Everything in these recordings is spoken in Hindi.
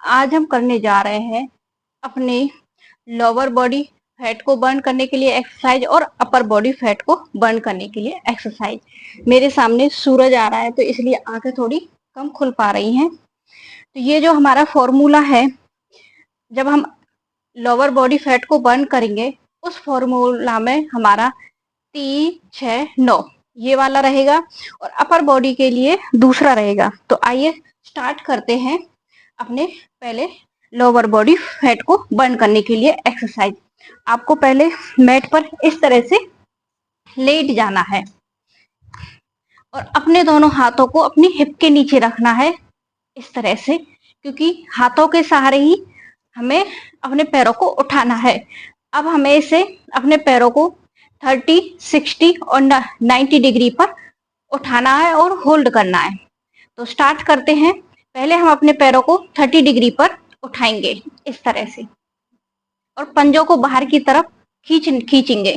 आज हम करने जा रहे हैं अपने लोअर बॉडी फैट को बर्न करने के लिए एक्सरसाइज और अपर बॉडी फैट को बर्न करने के लिए एक्सरसाइज। मेरे सामने सूरज आ रहा है तो इसलिए आंखें थोड़ी कम खुल पा रही हैं। तो ये जो हमारा फॉर्मूला है, जब हम लोअर बॉडी फैट को बर्न करेंगे उस फॉर्मूला में हमारा 3, 6, 9 ये वाला रहेगा और अपर बॉडी के लिए दूसरा रहेगा। तो आइए स्टार्ट करते हैं अपने पहले लोअर बॉडी फैट को बर्न करने के लिए एक्सरसाइज। आपको पहले मैट पर इस तरह से लेट जाना है और अपने दोनों हाथों को अपनी हिप के नीचे रखना है इस तरह से, क्योंकि हाथों के सहारे ही हमें अपने पैरों को उठाना है। अब हमें इसे अपने पैरों को 30, 60 और 90 डिग्री पर उठाना है और होल्ड करना है। तो स्टार्ट करते हैं। पहले हम अपने पैरों को 30 डिग्री पर उठाएंगे इस तरह से और पंजों को बाहर की तरफ खींचेंगे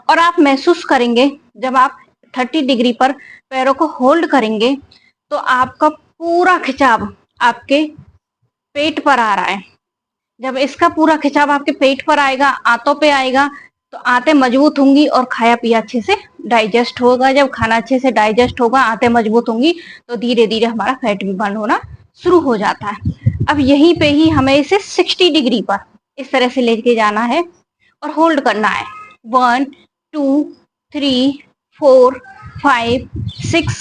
और आप महसूस करेंगे जब आप 30 डिग्री पर पैरों को होल्ड करेंगे तो आपका पूरा खिंचाव आपके पेट पर आ रहा है। जब इसका पूरा खिंचाव आपके पेट पर आएगा, आंतों पे आएगा, तो आंतें मजबूत होंगी और खाया पिया अच्छे से डाइजेस्ट होगा। जब खाना अच्छे से डाइजेस्ट होगा, आंतें मजबूत होंगी, तो धीरे धीरे हमारा फैट भी बर्न होना शुरू हो जाता है। अब यहीं पे ही हमें इसे 60 डिग्री पर इस तरह से लेके जाना है और होल्ड करना है। 1, 2, 3, 4, 5, 6,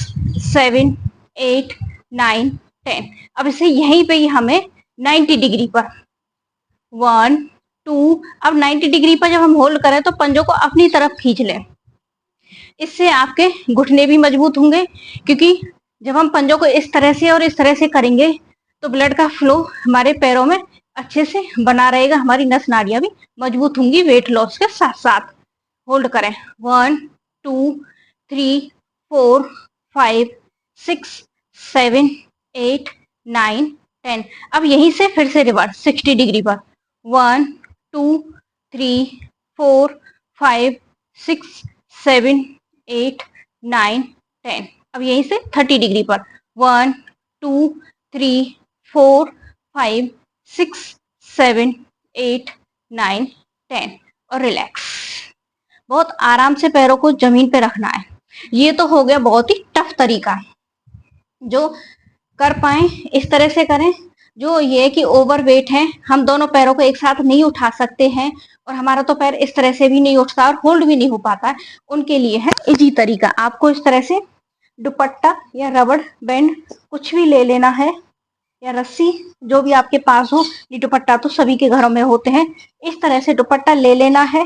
7, 8, 9, 10। अब इसे यहीं पे ही हमें 90 डिग्री पर 1, 2, अब 90 डिग्री पर जब हम होल्ड करें तो पंजों को अपनी तरफ खींच लें। इससे आपके घुटने भी मजबूत होंगे, क्योंकि जब हम पंजों को इस तरह से और इस तरह से करेंगे तो ब्लड का फ्लो हमारे पैरों में अच्छे से बना रहेगा, हमारी नस नाड़ियां भी मजबूत होंगी वेट लॉस के साथ साथ। होल्ड करें 1, 2, 3, 4, 5, 6, 7, 8, 9, 10। अब यहीं से फिर से रिवर्स 60 डिग्री पर 1, 2, 3, 4, 5, 6, 7, 8, 9, 10। अब यहीं से 30 डिग्री पर 1, 2, 3, 4, 5, 6, 7, 8, 9, 10 और रिलैक्स। बहुत आराम से पैरों को जमीन पे रखना है। ये तो हो गया बहुत ही टफ तरीका, जो कर पाए इस तरह से करें। जो ये कि ओवर वेट है, हम दोनों पैरों को एक साथ नहीं उठा सकते हैं और हमारा तो पैर इस तरह से भी नहीं उठता और होल्ड भी नहीं हो पाता, उनके लिए है इजी तरीका। आपको इस तरह से दुपट्टा या रबड़ बैंड कुछ भी ले लेना है या रस्सी, जो भी आपके पास हो। ये दुपट्टा तो सभी के घरों में होते हैं। इस तरह से दुपट्टा ले लेना है।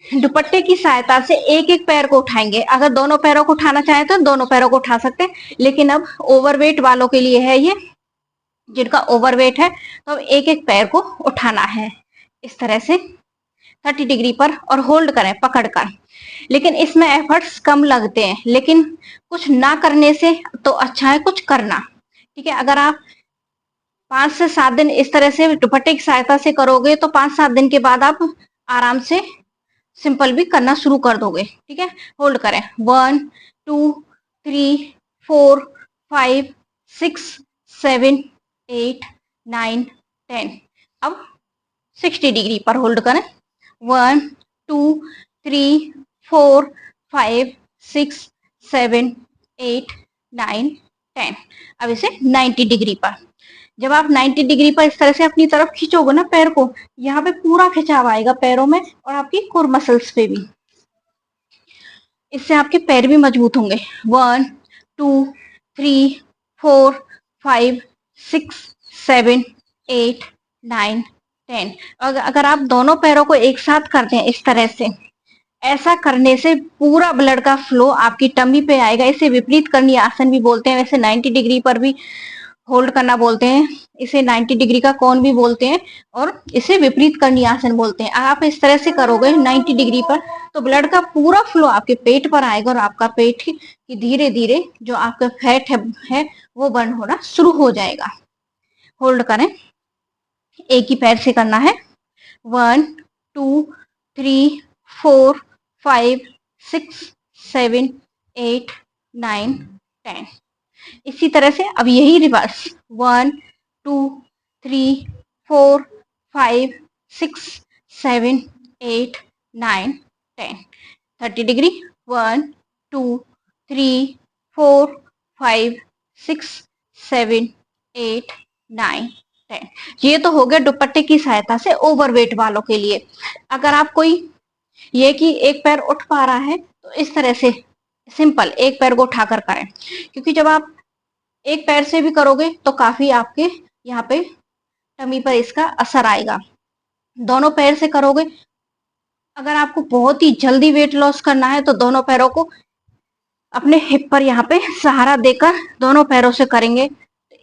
दुपट्टे की सहायता से एक एक पैर को उठाएंगे। अगर दोनों पैरों को उठाना चाहे तो दोनों पैरों को उठा सकते हैं, लेकिन अब ओवरवेट वालों के लिए है ये, जिनका ओवरवेट है, तो अब एक एक पैर को उठाना है इस तरह से 30 डिग्री पर और होल्ड करें पकड़कर। लेकिन इसमें एफर्ट्स कम लगते हैं, लेकिन कुछ ना करने से तो अच्छा है कुछ करना। ठीक है, अगर आप 5 से 7 दिन इस तरह से दुपट्टे की सहायता से करोगे तो 5-7 दिन के बाद आप आराम से सिंपल भी करना शुरू कर दोगे। ठीक है, होल्ड करें 1, 2, 3, 4, 5, 6, 7, 8, 9, 10। अब 60 डिग्री पर होल्ड करें 1, 2, 3, 4, 5, 6, 7, 8, 9, 10। अब इसे 90 डिग्री पर, जब आप 90 डिग्री पर इस तरह से अपनी तरफ खींचोगे ना पैर को, यहाँ पे पूरा खिंचाव आएगा पैरों में और आपकी कोर मसल्स पे भी। इससे आपके पैर भी मजबूत होंगे। 1, 2, 3, 4, 5, 6, 7, 8, 9, 10। अगर आप दोनों पैरों को एक साथ करते हैं इस तरह से, ऐसा करने से पूरा ब्लड का फ्लो आपकी टमी पे आएगा। इसे विपरीत करनी आसन भी बोलते हैं। वैसे 90 डिग्री पर भी होल्ड करना बोलते हैं, इसे 90 डिग्री का कोण भी बोलते हैं और इसे विपरीत करनी आसन बोलते हैं। आप इस तरह से करोगे 90 डिग्री पर तो ब्लड का पूरा फ्लो आपके पेट पर आएगा और आपका पेट ही धीरे धीरे जो आपका फैट है वो बर्न होना शुरू हो जाएगा। होल्ड करें, एक ही पैर से करना है 1, 2, 3, 4, 5, 6, 7, 8, 9, 10। इसी तरह से अब यही रिवर्स 1, 2 3 4 5 6 7 8 9 10 30 डिग्री 1 2 3 4 5 6 7 8 9 10। ये तो हो गया दुपट्टे की सहायता से ओवरवेट वालों के लिए। अगर आप कोई ये कि एक पैर उठ पा रहा है तो इस तरह से सिंपल एक पैर को उठाकर करें, क्योंकि जब आप एक पैर से भी करोगे तो काफी आपके यहाँ पे टमी पर इसका असर आएगा। दोनों पैर से करोगे, अगर आपको बहुत ही जल्दी वेट लॉस करना है तो दोनों पैरों को अपने हिप पर यहाँ पे सहारा देकर दोनों पैरों से करेंगे,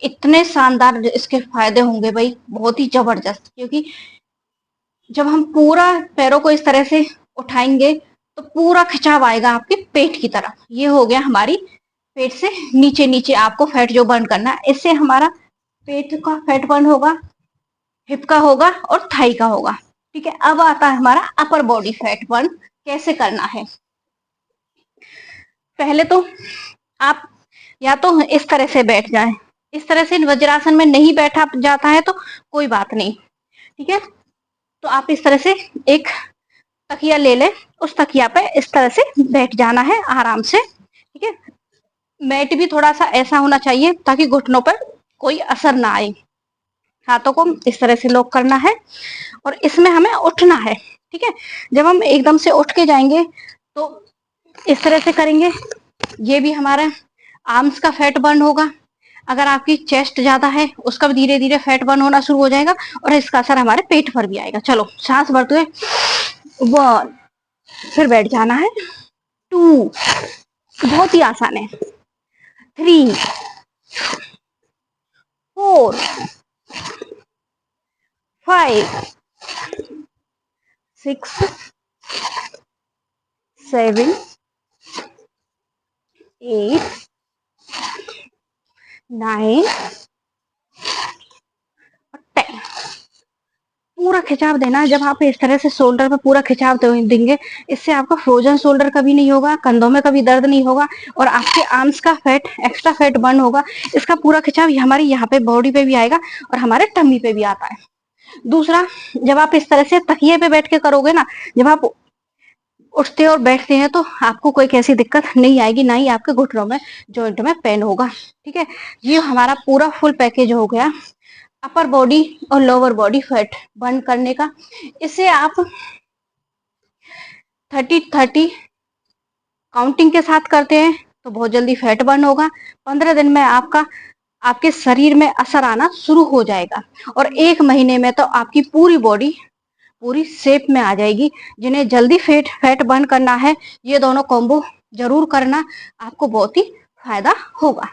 इतने शानदार इसके फायदे होंगे भाई, बहुत ही जबरदस्त। क्योंकि जब हम पूरा पैरों को इस तरह से उठाएंगे तो पूरा खिंचाव आएगा आपके पेट की तरफ। ये हो गया हमारी पेट से नीचे नीचे आपको फैट जो बर्न करना है, इससे हमारा पेट का फैट बर्न होगा, हिप का होगा और थाई का होगा। ठीक है, अब आता है हमारा अपर बॉडी फैट बर्न कैसे करना है। पहले तो आप या तो इस तरह से बैठ जाएं, इस तरह से वज्रासन में नहीं बैठा जाता है तो कोई बात नहीं। ठीक है, तो आप इस तरह से एक तकिया ले लें, उस तकिया पे इस तरह से बैठ जाना है आराम से। ठीक है, मैट भी थोड़ा सा ऐसा होना चाहिए ताकि घुटनों पर कोई असर ना आए। हाथों को इस तरह से लॉक करना है और इसमें हमें उठना है। ठीक है, जब हम एकदम से उठ के जाएंगे तो इस तरह से करेंगे, ये भी हमारा आर्म्स का फैट बर्न होगा। अगर आपकी चेस्ट ज्यादा है उसका भी धीरे धीरे फैट बर्न होना शुरू हो जाएगा और इसका असर हमारे पेट पर भी आएगा। चलो सांस भरते हुए 1, फिर बैठ जाना है 2, बहुत ही आसान है 3 4 5 6 7 8 9 10। पूरा खिंचाव देना है। जब आप इस तरह से शोल्डर पे पूरा खिंचाव देंगे, इससे आपका फ्रोजन शोल्डर कभी नहीं होगा, कंधों में कभी दर्द नहीं होगा और आपके आर्म्स का फैट एक्स्ट्रा फैट बर्न होगा। इसका पूरा खिंचाव हमारी यहाँ पे बॉडी पे भी आएगा और हमारे टमी पे भी आता है। दूसरा, जब आप इस तरह से तकिए पे बैठ के करोगे ना, जब आप उठते और बैठते हैं तो आपको कोई कैसी दिक्कत नहीं आएगी, ना ही आपके घुटनों में जॉइंट में पेन होगा। ठीक है, ये हमारा पूरा फुल पैकेज हो गया अपर बॉडी और लोअर बॉडी फैट बर्न करने का। इसे आप 30-30 काउंटिंग के साथ करते हैं तो बहुत जल्दी फैट बर्न होगा। 15 दिन में आपके शरीर में असर आना शुरू हो जाएगा और 1 महीने में तो आपकी पूरी बॉडी पूरी शेप में आ जाएगी। जिन्हें जल्दी फैट बर्न करना है, ये दोनों कॉम्बो जरूर करना, आपको बहुत ही फायदा होगा।